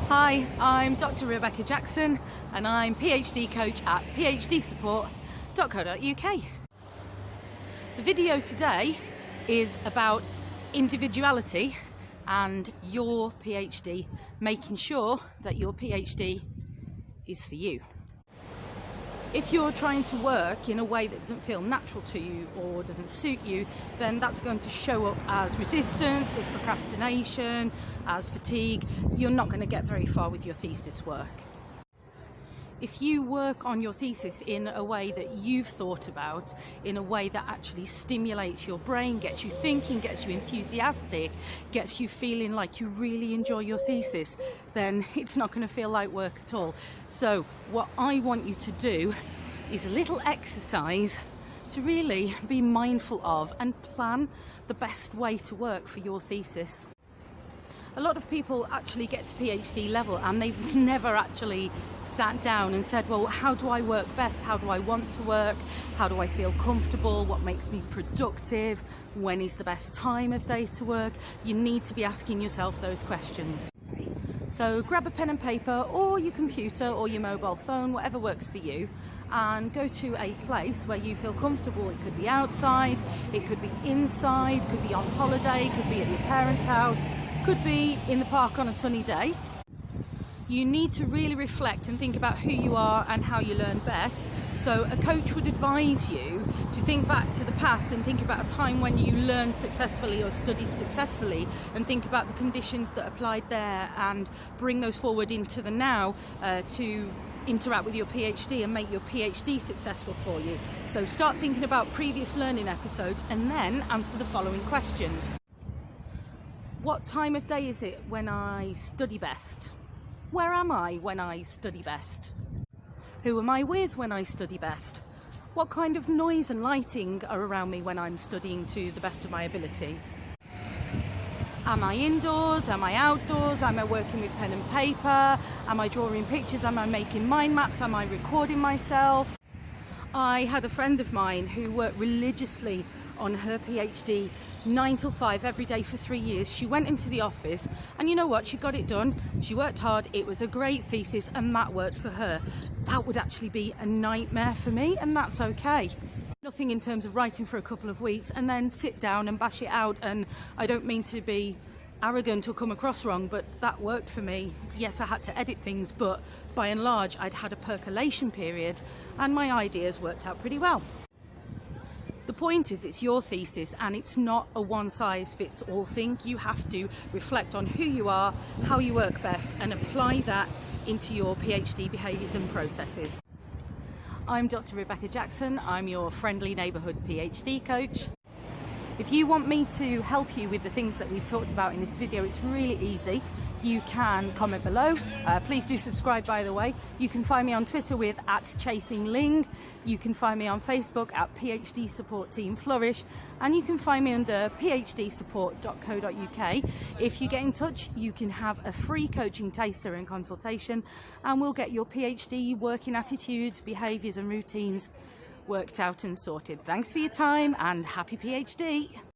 Hi, I'm Dr. Rebecca Jackson and I'm PhD coach at phd.support.co.uk. The video today is about individuality and your PhD, making sure that your PhD is for you. If you're trying to work in a way that doesn't feel natural to you or doesn't suit you, then that's going to show up as resistance, as procrastination, as fatigue. You're not going to get very far with your thesis work. If you work on your thesis in a way that you've thought about, in a way that actually stimulates your brain, gets you thinking, gets you enthusiastic, gets you feeling like you really enjoy your thesis, then it's not going to feel like work at all. So what I want you to do is a little exercise to really be mindful of and plan the best way to work for your thesis. A lot of people actually get to PhD level and they've never actually sat down and said, well, how do I work best? How do I want to work? How do I feel comfortable? What makes me productive? When is the best time of day to work? You need to be asking yourself those questions. So grab a pen and paper or your computer or your mobile phone, whatever works for you, and go to a place where you feel comfortable. It could be outside, it could be inside, it could be on holiday, it could be at your parents' house, could be in the park on a sunny day. You need to really reflect and think about who you are and how you learn best. So a coach would advise you to think back to the past and think about a time when you learned successfully or studied successfully, and think about the conditions that applied there and bring those forward into the now to interact with your PhD and make your PhD successful for you. So start thinking about previous learning episodes and then answer the following questions. What time of day is it when I study best? Where am I when I study best? Who am I with when I study best? What kind of noise and lighting are around me when I'm studying to the best of my ability? Am I indoors? Am I outdoors? Am I working with pen and paper? Am I drawing pictures? Am I making mind maps? Am I recording myself? I had a friend of mine who worked religiously on her PhD 9 till 5 every day for 3 years. She went into the office and you know what, she got it done. She worked hard, it was a great thesis and that worked for her. That would actually be a nightmare for me, and that's okay. Nothing in terms of writing for a couple of weeks and then sit down and bash it out, and I don't mean to be arrogant or come across wrong, but that worked for me. Yes, I had to edit things, but by and large I'd had a percolation period and my ideas worked out pretty well. The point is, it's your thesis and it's not a one-size-fits-all thing. You have to reflect on who you are, how you work best, and apply that into your PhD behaviours and processes. I'm Dr. Rebecca Jackson. I'm your friendly neighbourhood PhD coach. If you want me to help you with the things that we've talked about in this video, it's really easy. You can comment below. Please do subscribe, by the way. You can find me on Twitter with @ChasingLing. You can find me on Facebook at PhD Support Team Flourish, and you can find me under phd.support.co.uk. If you get in touch, you can have a free coaching taster and consultation, and we'll get your PhD working attitudes, behaviours and routines worked out and sorted. Thanks for your time and happy PhD.